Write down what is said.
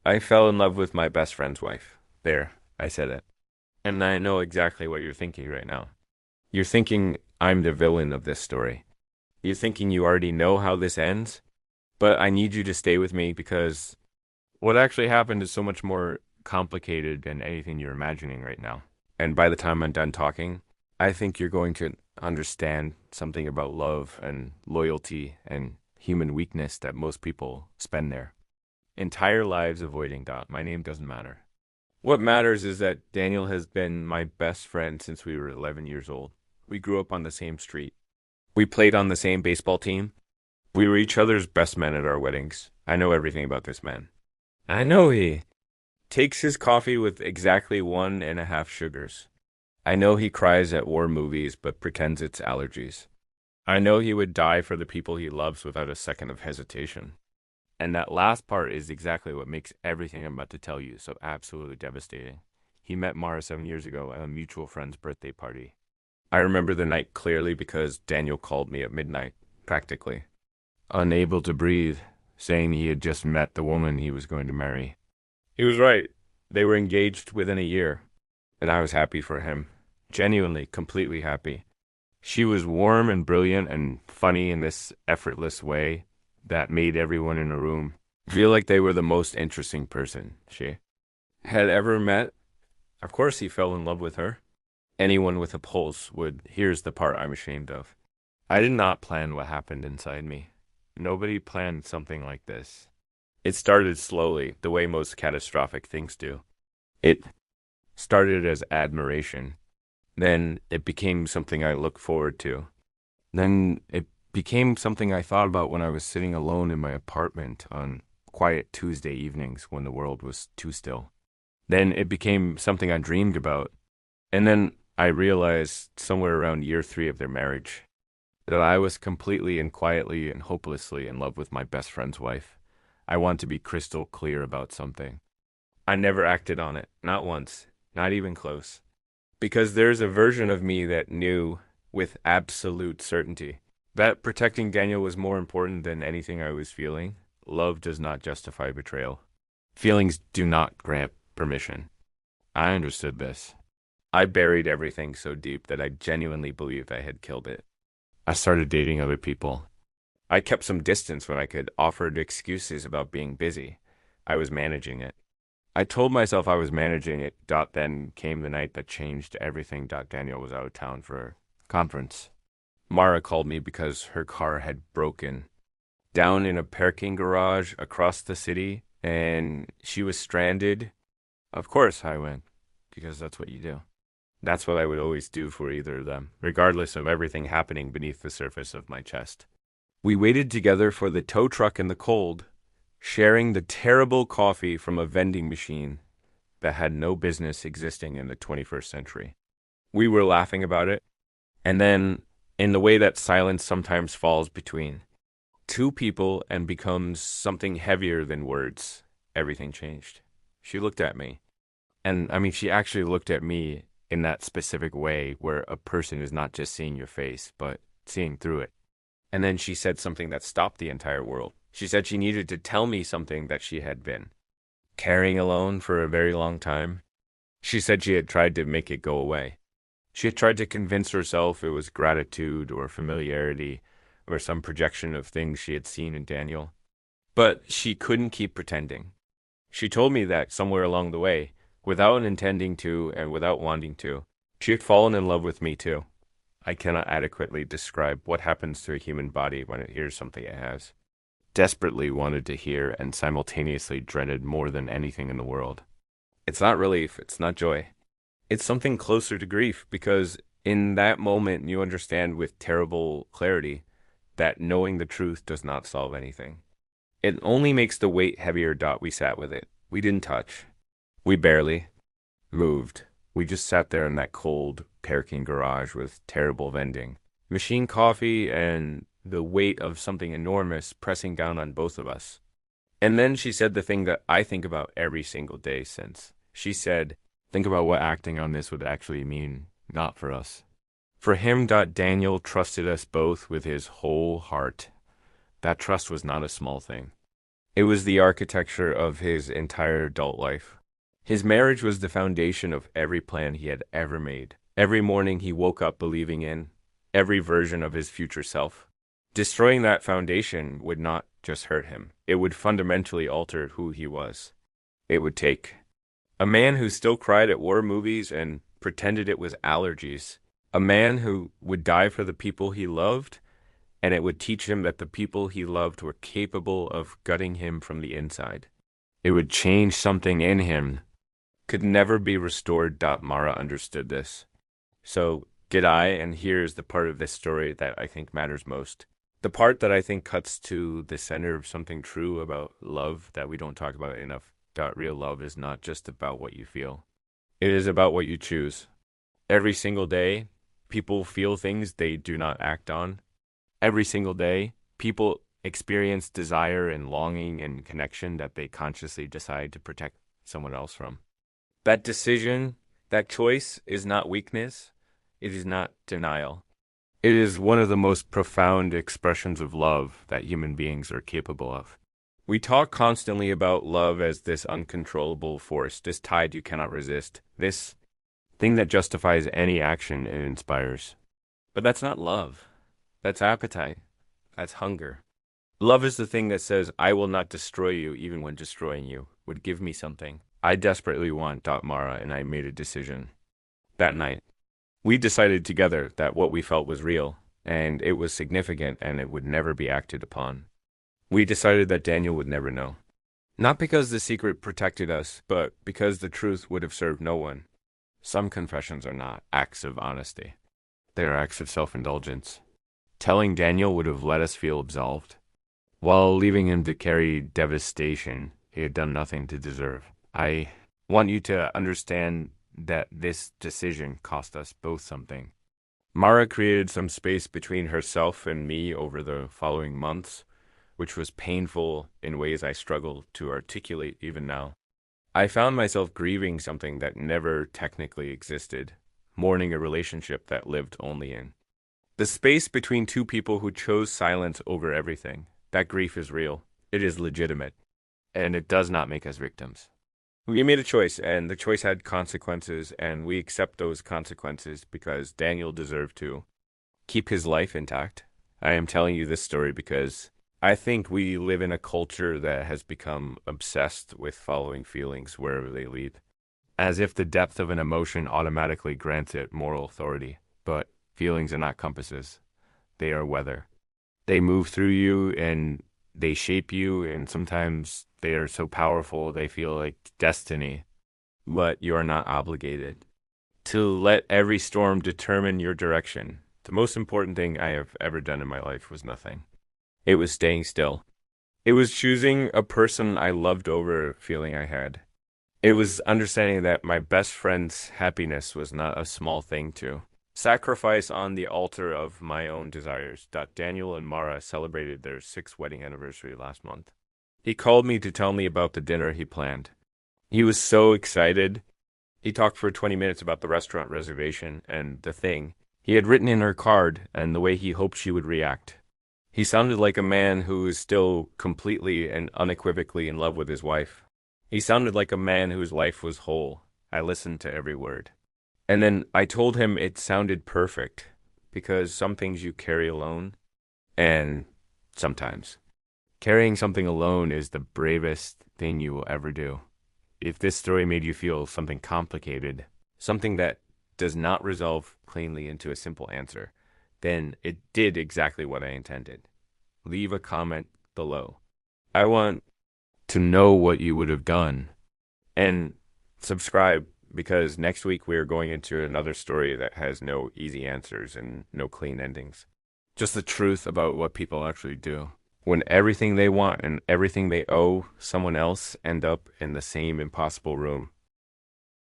I fell in love with my best friend's wife. There, I said it. And I know exactly what you're thinking right now. You're thinking I'm the villain of this story. You're thinking you already know how this ends, but I need you to stay with me because what actually happened is so much more complicated than anything you're imagining right now. And by the time I'm done talking, I think you're going to understand something about love and loyalty and human weakness that most people spend their entire lives avoiding. Dot. My name doesn't matter. What matters is that Daniel has been my best friend since we were 11 years old. We grew up on the same street. We played on the same baseball team. We were each other's best men at our weddings. I know everything about this man. I know he takes his coffee with exactly 1.5 sugars. I know he cries at war movies but pretends it's allergies. I know he would die for the people he loves without a second of hesitation. And that last part is exactly what makes everything I'm about to tell you so absolutely devastating. He met Mara 7 years ago at a mutual friend's birthday party. I remember the night clearly because Daniel called me at midnight, practically, unable to breathe, saying he had just met the woman he was going to marry. He was right. They were engaged within a year, and I was happy for him. Genuinely, completely happy. She was warm and brilliant and funny in this effortless way that made everyone in the room feel like they were the most interesting person she had ever met. Of course, he fell in love with her. Anyone with a pulse would. Here's the part I'm ashamed of. I did not plan what happened inside me. Nobody planned something like this. It started slowly, the way most catastrophic things do. It started as admiration. Then it became something I looked forward to. Then it became something I thought about when I was sitting alone in my apartment on quiet Tuesday evenings when the world was too still. Then it became something I dreamed about. And then I realized somewhere around year 3 of their marriage that I was completely and quietly and hopelessly in love with my best friend's wife. I want to be crystal clear about something. I never acted on it, not once, not even close. Because there's a version of me that knew with absolute certainty that protecting Daniel was more important than anything I was feeling. Love does not justify betrayal. Feelings do not grant permission. I understood this. I buried everything so deep that I genuinely believed I had killed it. I started dating other people. I kept some distance when I could, offered excuses about being busy. I was managing it. I told myself I was managing it. Then came the night that changed everything. Daniel was out of town for a conference. Mara called me because her car had broken down in a parking garage across the city and she was stranded. Of course I went, because that's what you do. That's what I would always do for either of them, regardless of everything happening beneath the surface of my chest. We waited together for the tow truck in the cold, sharing the terrible coffee from a vending machine that had no business existing in the 21st century. We were laughing about it, and then, in the way that silence sometimes falls between two people and becomes something heavier than words, everything changed. She looked at me, and I mean, she actually looked at me in that specific way where a person is not just seeing your face, but seeing through it. And then she said something that stopped the entire world. She said she needed to tell me something that she had been carrying alone for a very long time. She said she had tried to make it go away. She had tried to convince herself it was gratitude or familiarity or some projection of things she had seen in Daniel. But she couldn't keep pretending. She told me that somewhere along the way, without intending to and without wanting to, she had fallen in love with me too. I cannot adequately describe what happens to a human body when it hears something it has desperately wanted to hear and simultaneously dreaded more than anything in the world. It's not relief, it's not joy. It's something closer to grief because in that moment you understand with terrible clarity that knowing the truth does not solve anything. It only makes the weight heavier. We sat with it. We didn't touch. We barely moved. We just sat there in that cold parking garage with terrible vending machine coffee and the weight of something enormous pressing down on both of us. And then she said the thing that I think about every single day since. She said, think about what acting on this would actually mean, not for us. For him. Daniel trusted us both with his whole heart. That trust was not a small thing. It was the architecture of his entire adult life. His marriage was the foundation of every plan he had ever made. Every morning he woke up believing in every version of his future self. Destroying that foundation would not just hurt him, it would fundamentally alter who he was. It would take a man who still cried at war movies and pretended it was allergies, a man who would die for the people he loved, and it would teach him that the people he loved were capable of gutting him from the inside. It would change something in him. Could never be restored. Mara understood this. So did I, and here's the part of this story that I think matters most. The part that I think cuts to the center of something true about love that we don't talk about enough. Real love is not just about what you feel. It is about what you choose. Every single day, people feel things they do not act on. Every single day, people experience desire and longing and connection that they consciously decide to protect someone else from. That decision, that choice is not weakness. It is not denial. It is one of the most profound expressions of love that human beings are capable of. We talk constantly about love as this uncontrollable force, this tide you cannot resist, this thing that justifies any action it inspires. But that's not love. That's appetite. That's hunger. Love is the thing that says, I will not destroy you even when destroying you would give me something. I desperately want Mara, and I made a decision. That night, we decided together that what we felt was real, and it was significant, and it would never be acted upon. We decided that Daniel would never know. Not because the secret protected us, but because the truth would have served no one. Some confessions are not acts of honesty. They are acts of self-indulgence. Telling Daniel would have let us feel absolved, while leaving him to carry devastation he had done nothing to deserve. I want you to understand that this decision cost us both something. Mara created some space between herself and me over the following months, which was painful in ways I struggle to articulate even now. I found myself grieving something that never technically existed, mourning a relationship that lived only in the space between two people who chose silence over everything. That grief is real. It is legitimate. And it does not make us victims. We made a choice, and the choice had consequences, and we accept those consequences because Daniel deserved to keep his life intact. I am telling you this story because I think we live in a culture that has become obsessed with following feelings wherever they lead, as if the depth of an emotion automatically grants it moral authority. But feelings are not compasses. They are weather. They move through you and they shape you, and sometimes they are so powerful they feel like destiny. But you are not obligated to let every storm determine your direction. The most important thing I have ever done in my life was nothing. It was staying still. It was choosing a person I loved over a feeling I had. It was understanding that my best friend's happiness was not a small thing to sacrifice on the altar of my own desires. Daniel and Mara celebrated their 6th wedding anniversary last month. He called me to tell me about the dinner he planned. He was so excited. He talked for 20 minutes about the restaurant reservation and the thing he had written in her card and the way he hoped she would react. He sounded like a man who is still completely and unequivocally in love with his wife. He sounded like a man whose life was whole. I listened to every word. And then I told him it sounded perfect, because some things you carry alone, and sometimes carrying something alone is the bravest thing you will ever do. If this story made you feel something complicated, something that does not resolve cleanly into a simple answer, then it did exactly what I intended. Leave a comment below. I want to know what you would have done. And subscribe, because next week we are going into another story that has no easy answers and no clean endings. Just the truth about what people actually do. When everything they want and everything they owe someone else end up in the same impossible room.